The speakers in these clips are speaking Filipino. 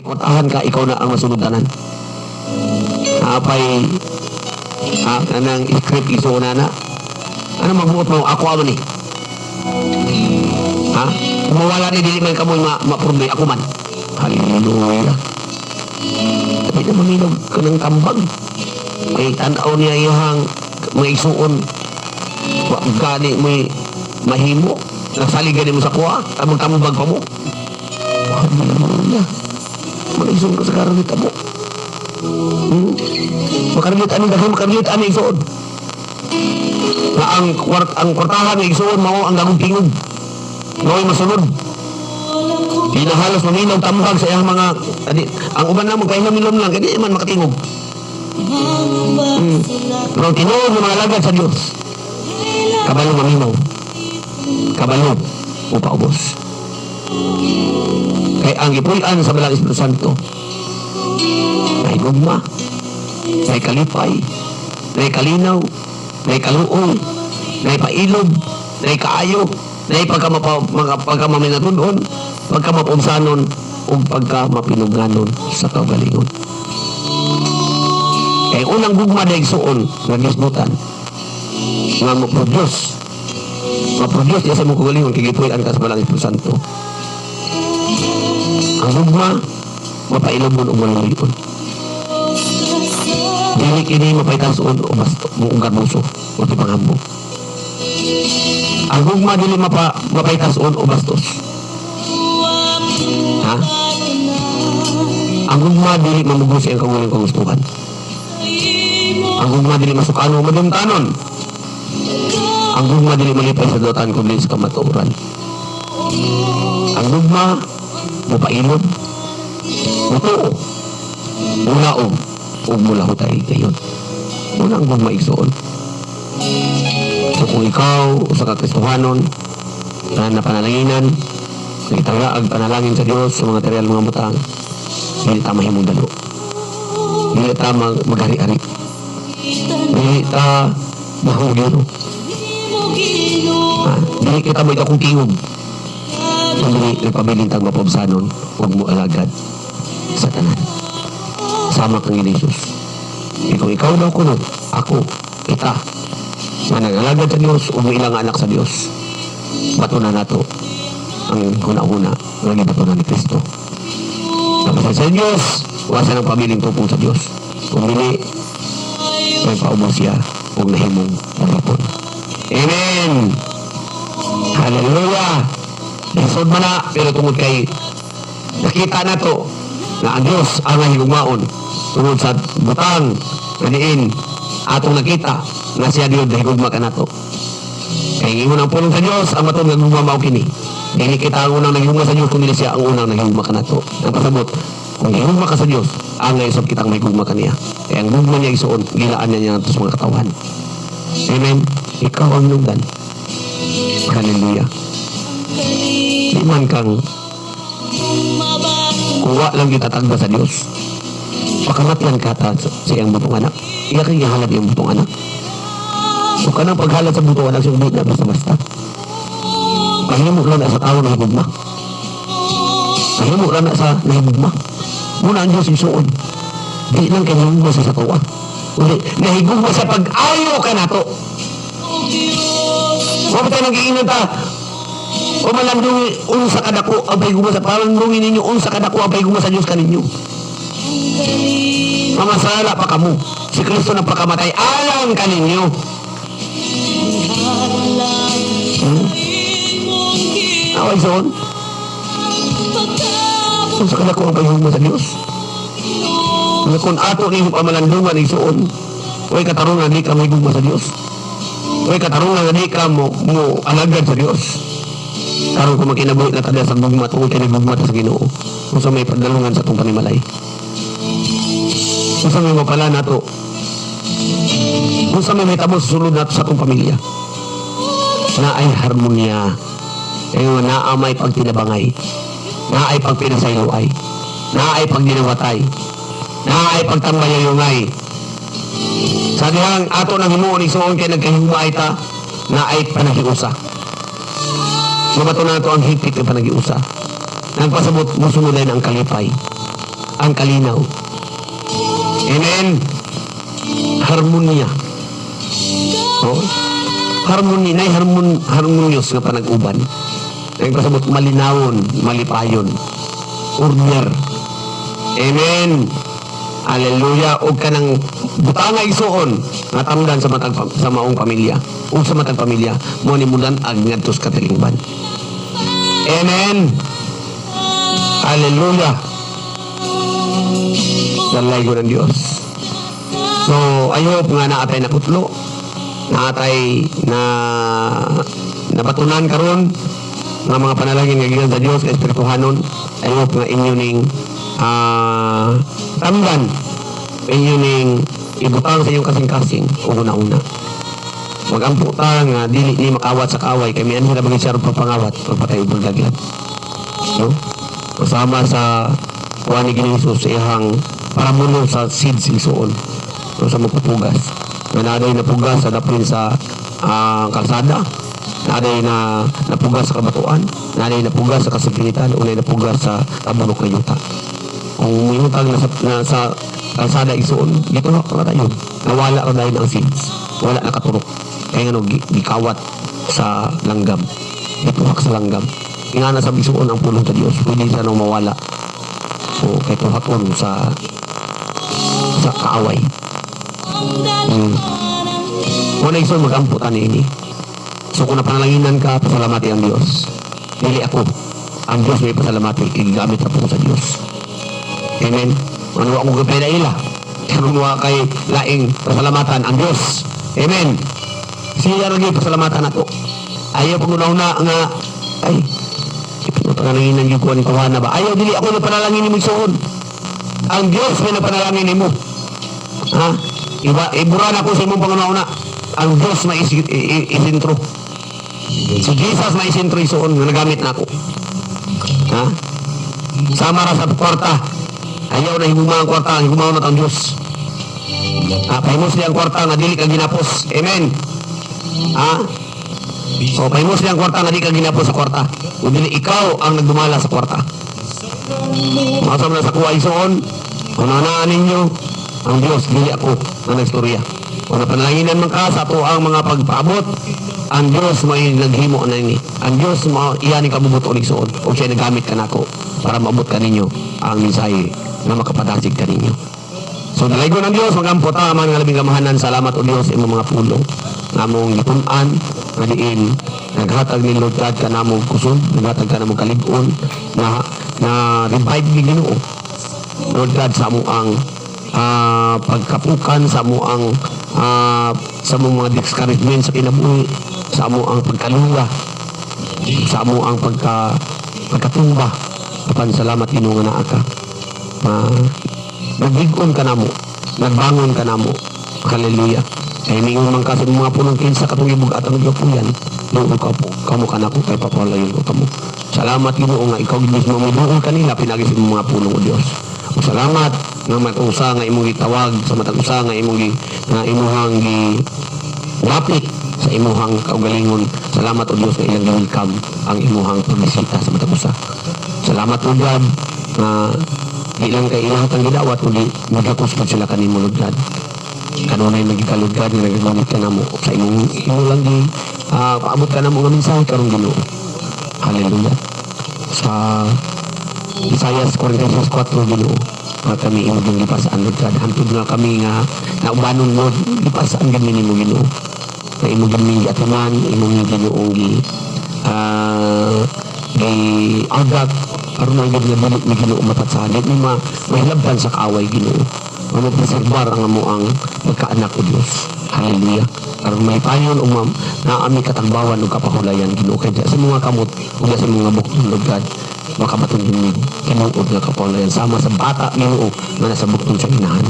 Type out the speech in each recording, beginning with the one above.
Kutahan ka, ikaw na ang masunod tanan. Apay kanang script iso na na. Ano magbuot mo? Ako aman eh. Ha? Kumawala ni dili man kamoy ma-purdoy ako man. Hallelujah. Tapi na maminog ka ng tambag. May tanaw niya iyang may isuon. Wag gani may mahimo. Nasaligan mo sa kuha. Tamang tambag pa mo. Hallelujah. Mag-isuon ka sa karamit mo. Makarabit ani dahil makarabit ani isuon. Na ang kwartahan ng isuon mao ang gagong tingog. Mao masunod. Pinahalos maminaw tambag sa iyang mga ang uban na mo kay namilom lang kadi man makatingog. Pero tinuod ng mga lagad sa Dios. Kabalo maminaw. Kabalo upaubos. Kay ang gipuy-an sa Balang Espiritu Santo may gugma, may kalipay, may kalinaw, may kaluoy, may pailog, may kaayo, may pagkamaminatudon, pagkamapumsanon, o pagkamapinugnanon sa kaugalingon. Kay unang gugma na igsuon, nagisbutan, nga mo-produce niya sa mong kaugalingon, kigipuy-an ka sa Balang Espiritu Santo. Ang gugma, mapailobon o malulion. Dili kini mapaitas-on o mong garbuso o tipangambong. Ang gugma dili mapaitas-on o bastos. Ha? Ang gugma dili mamugusi ang kanguling kagustuhan. Ang gugma dili masukano o madumtanon. Ang gugma dili malipay sa dotan kundi sa kamatuoran. Ang gugma mapailob, mutuo, mulaog, o mula hutay kayon. Muna ang gugma igsuon. So kung ikaw o sa kakristohanon na napanalanginan, nagitalaag panalangin sa Diyos sa mga material mga butang, hindi ta mahimong dalo. Hindi ta maghari-hari. Hindi ta mahugyano. Hindi kita mo ikakong tingog. Hindi nagpabilintang mapabsanon, huwag mo alagad sa tanan. Sama kang Jesus. Ikaw daw kuno, ako, kita, na nag-alagad sa Diyos, o ilang anak sa Diyos. Bato na nato ang huna-huna, lagi bato na ni Kristo. Tapos sa Diyos, wasa ng pabiling tupong sa Diyos. Kung hindi, may paubos siya, huwag nahimong palipon. Amen! Hallelujah! Nasod man na, pero tungod kay nakita na to na ang Diyos ang higugmaon tungod sa butang na diin atong nakita na siya Diyos na higugma ka na to. Kaya ingon ang pulong sa Diyos ang matong nagugmamaw kini. Dili kita ang unang naghigugma sa Diyos kundi siya ang unang naghigugma ka na to. Ang pasabot, kung higugma ka sa Diyos, ang naisod kitang may higugma ka niya. Kaya ang gugma niya isuon, gilaan niya sa mga katawan. Amen. Ikaw ang lungdan. Hallelujah. Di man kang kuwa lang gitatagda sa Diyos. Pakamatlan ka sa iyang butong anak. Iya kang ihalad iyang butong anak. O ka nang paghalad sa butong anak, siya hindi na basta-basta. Kahimo lang na sa tao na higugma. Kahimo lang na sa nahigugma. Muna ang Diyos isuon. Di lang kayo nahigugma sa tuwa. Kundi nahigugma sa pag-ayo ka na to. Huwag tayo nag-iingat ta. O malandungi unsa kadako abay guma sa palandungi ninyo unsa kadako abay guma sa Dios kaninyo. Mamasala pa kamo. Si Kristo na pakamatay alang kaninyo. Away son. Unsa kadako abay guma sa Dios. Kung ato ni pamalandungan isuon. Way katarungan di ka may guma sa Dios. Way katarungan di ka mo alagad sa Dios. Karon kung makinabuhi na tayo sa gugma, tungkol kayo gugma sa Ginoo. Kung sa may pagdalungan sa itong panimalay. Kung sa may mapala na to. Kung sa may tabo sa sulod na to sa itong pamilya. Na ay harmonya. Kaya na may pagtinabangay. Na ay pagpinasayloay. Na ay pagdinawatay. Na ay pagtambayayungay. Sa dihang ato ng himuon isuon kay nagkahigmay ta na ay panahiusa. Mabato na ito ang higpit ng panagiusa. Nagpasabot mo sumulan ang kalipay. ang kalinaw. Amen. Harmonia. Oh. Harmony na harmonious nga panag-uban. Ang kasabot malinawon, malipayon. Order. Amen. Hallelujah. Og kanang butanga isuon nga tamdan sa maong pamilya. O sa matag pamilya mo ni mudan ag ngadto sa katilingban. Amen. Hallelujah. Dalay ko ng Diyos. So, I hope nga naatay na kutlo. Naatay na nabatunan karon nga mga panalangin nga gikan sa Dios kay espirituhanon. I hope nga inyo ning tamdan, inyo ning ibutang sa inyong kasing-kasing una-una. Magampo ta nga dili ni makawat sa kaway kay mian sila bagay siya pagpangawat pagpatay ug daglan. No? Kasama sa kuha ni Ginoong Hesus sa iyang paramuno sa seeds isuon. No, sa magpupugas. Naday na pugas sa dapin sa kalsada. Naday na napugas sa kabatuan. Naday na pugas sa kasipilitan. Unay na pugas sa tabunok na yuta. Kung mayutang na sa kalsada isuon, dito na tayo. Nawala ka dahil ang seeds. Wala nakaturok. Kaya nga gikawat sa langgam. Ituhak sa langgam. Nga na sa bisuon ang pulong sa Diyos. Pwede siya nang mawala. O kay tuhakon sa kaaway. Muna iso mag-ampo tani ini. So kung napanalaginan ka, pasalamati ang Diyos. Dili ako. Ang Diyos may pasalamati. Igamit na po sa Diyos. Amen. Manuwa akong gapay na ila. Manuwa kay laing pasalamatan ang Diyos. Amen. Siya lagi pasalamatan na to. Ayaw pag una nga, ay, napanalaginan yung kuha ni Tuhan na ba? Ayaw, dili ako napanalangin mo isuon. Ang Diyos may napanalangin mo. Ha? Ibura na ko sa imong panguna-una. Ang Diyos may isintro. Si Jesus may isintro isuon nga nagamit na ako. Ha? Sama ra sa kwarta. Ayaw na higuma ang kwarta. Higumaw na ang Diyos. Ha? Pahimos niya ang kwarta nga dili ka ginapos. Amen. Ha? O pahimos niya ang kwarta nga dili ka ginapos sa kwarta. O dili ikaw ang nagdumala sa kwarta. Masam na sa kuha isuon. Kunanaan ninyo ang Diyos, dili ako ang nagstorya. Kung napanalaginan man ka sa ato ang mga pagpaabot, ang Diyos may naghimo na ini. Ang Diyos iyan ang kabubuto ni Soon. O siya nagamit ka na ako para maabot ka ninyo ang mensahe na makapadasig ka ninyo. So dalaygo ng Diyos, magampo ta man nga labing kamahanan. Salamat o Diyos imong mga pulong. Namong gipunan, nga diin, naghatag ni Lord God ka namong kusog, naghatag ka namong kalibon, na revive ni Ginoo. Lord God, sa mo ang pagkapukan, sa mo ang mga discouragement sa kinabuhi, sa mo ang pagkalunga, sa mo ang pagkatumba. Kapan salamat Ginoo nga naa ka. Nagbigon ka namo, nagbangon ka namo. Hallelujah. Kaya mingon man kasi mga punong kinsa katong ibug at ang gapuyan. Doon ka po, kamo ka na ko kay papalayon ko kamo. Salamat Ginoo nga ikaw gid mo doon kanila pinagis mo mga punong o Dios. O salamat nga matusa nga imong gitawag sa matusa nga imong imuhang gilapit sa imuhang kaugalingon. Salamat o Dios nga ilang welcome ang imuhang pagbisita sa matusa. Salamat o God nga ilang kay ilang tang gidawat uli magakos pa sila kanimo Lord God. Kanunay magikalod God nga nagagamit ka namo sa imong lang di paabot ka namo nga mensahe karon Ginoo. Hallelujah. Sa Isaias 46:4 Ginoo, kami imong gipasaan Lord God. Hantod nga kami nga naubanon mo gipasaan gani nimo Ginoo. Kay imong gani atuman imong Ginoo gi agak aron ang gid nga dili Ginoo matatsahan ni mahilabtan sa kaaway Ginoo. Mapreserbar ang amo ang pagkaanak o Diyos. Hallelujah. Aron may payon o naami katagbawan o kapahulayan Ginoo kay sa mga kamot o sa mga bukton Lord God makabaton din kinuod nga kapahulayan sama sa bata Ginoo nga nasa bukton sa inahan.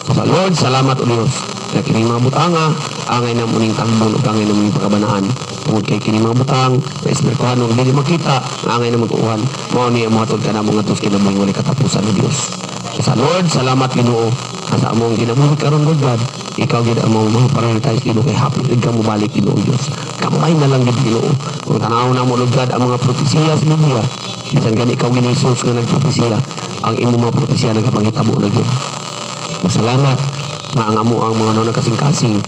So sa Lord, salamat o Diyos na kining mga butanga angay na muning tangbon o angay na muning pagkabanaan tungod kay kining mga butang na espirituhan o hindi makita na angay na mag-uwan mao ni amuhatod ka na mga tos kinabuhi wali katapusan o Diyos. Sa Lord, salamat Ginoo. Sa among ginabuhi karon Lord God, ikaw gid among mga prioritize Ginoo kay hapon gid ka mo balik Ginoo Dios. Kamay na lang gid Ginoo. Kung tanaw na mo Lord God ang mga propesiya sa Biblia, bisan gani ikaw gini Jesus nga nagpropesiya, ang imong mga propesya nagapangitabo na gyud. Masalamat nga ang amo ang mga nuna kasing-kasing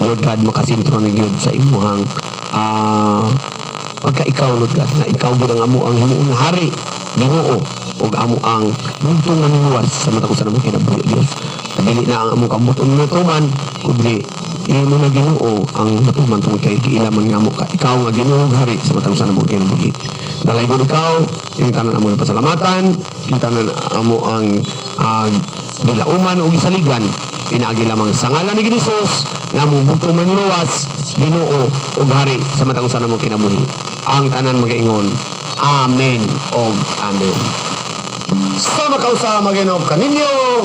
Lord God makasintro na gyud sa imong pagka-ikaw Lord God nga ikaw gyud ang amo ang himuon nga hari Ginoo ug amo ang buntong maniluwas sa mata ko sa namong kinabuhi Dios. Dili na ang among kabuton nga tuman kundi imo na Ginoo ang matuman tungod kay giilaman nga mo ka ikaw nga Ginoo hari sa mata ko sa namong kinabuhi. Dalay mo ikaw ing tanan amo ng pasalamatan, ing tanan amo ang bilauman ug isaligan pinaagi lamang sa ngalan ni Hesus nga among buntong maniluwas Ginoo ug hari sa mata ko sa namong kinabuhi. Ang tanan magaingon Amen o Amen. Sa makausama Ginoo kaninyo,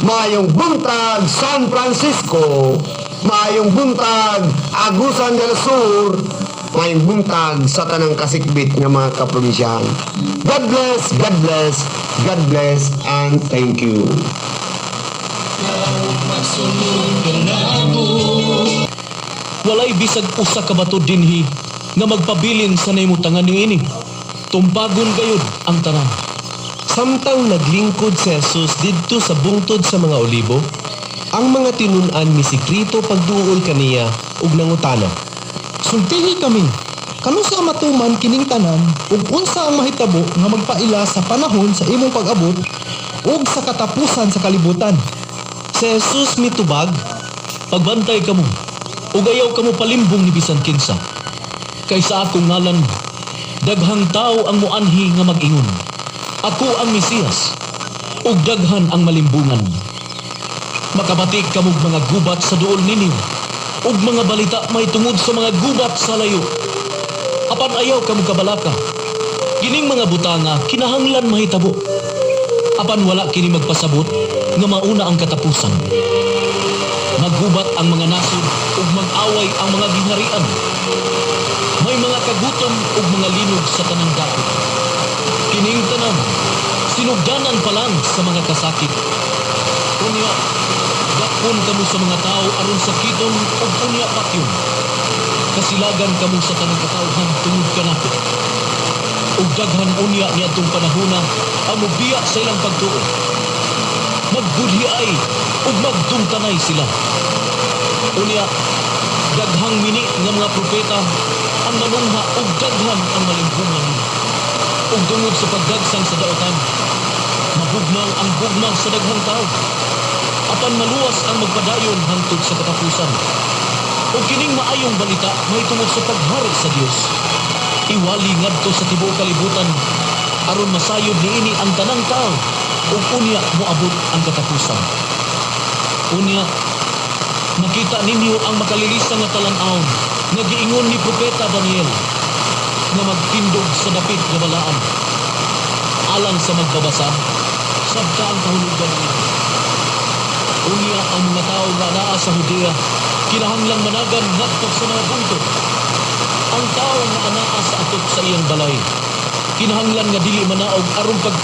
maayong buntag San Francisco, maayong buntag Agusan del Sur, maayong buntag sa tanang kasikbit nga mga kaprobinsyahan. God bless, God bless, God bless, and thank you. Walay bisag usa ka bato dinhi nga magpabilin sa naymutangan niini. Tumpagon gayud ang tanan. Samtang naglingkod si Jesus didto sa bungtod sa mga olibo, ang mga tinun-an ni si Krito pagduol kaniya ug nangutana. Sultihi kami, kanusa matuman kining tanan ug unsa ang mahitabo nga magpaila sa panahon sa imong pag-abot ug sa katapusan sa kalibutan. Si Jesus mitubag, pagbantay kamo ug ayaw kamo palimbong ni bisan kinsa. Kay sa akong ngalan daghang tao ang muanhi nga mag-ingon, ako ang Mesiyas, ug daghan ang malimbungan. Makabatik kamog mga gubat sa duol ninyo, ug mga balita may tungod sa mga gubat sa layo. Apan ayaw kamo kabalaka, kining mga butanga kinahanglan mahitabo. Apan wala kini magpasabot nga mauna ang katapusan. Maggubat ang mga nasod ug mag-away ang mga gingharian. May mga kagutom ug mga linog sa tanang dapit. Kining tanan sinugdanan pa lang sa mga kasakit. Unya, dakpon kamo sa mga tao aron sakiton ug unya pakyon. Kasilagan kamo sa tanang katawhan tungod kanato. Ug daghan unya niadtong panahona ang mobiya sa ilang pagtuo. Magbudhiay ug magdungtanay sila. Unya, daghang mini nga mga propeta ang nanungha ug daghan ang malimbungan. Ug tungod sa pagdagsang sa daotan, mabugnaw ang bugnaw sa daghang tao. Apan maluwas ang magpadayon hangtod sa katapusan. Ug kining maayong balita may tungod sa paghari sa Dios. Iwali ngadto sa tibuok kalibutan aron masayod niini ang tanang tao ug unya moabot ang katapusan. Unya, makita ninyo ang makalilisang nga talan-aw nga giingon ni Propeta Daniel nga magtindog sa dapit nga balaan. Alang sa magbabasa, sabta ang kahulugan niya. Unya ang mga tao nga naa sa Judea, kinahanglang managan ngadto sa mga bungtod. Ang tao nga anaa sa atok sa iyang balay, kinahanglan nga dili manaog aron pag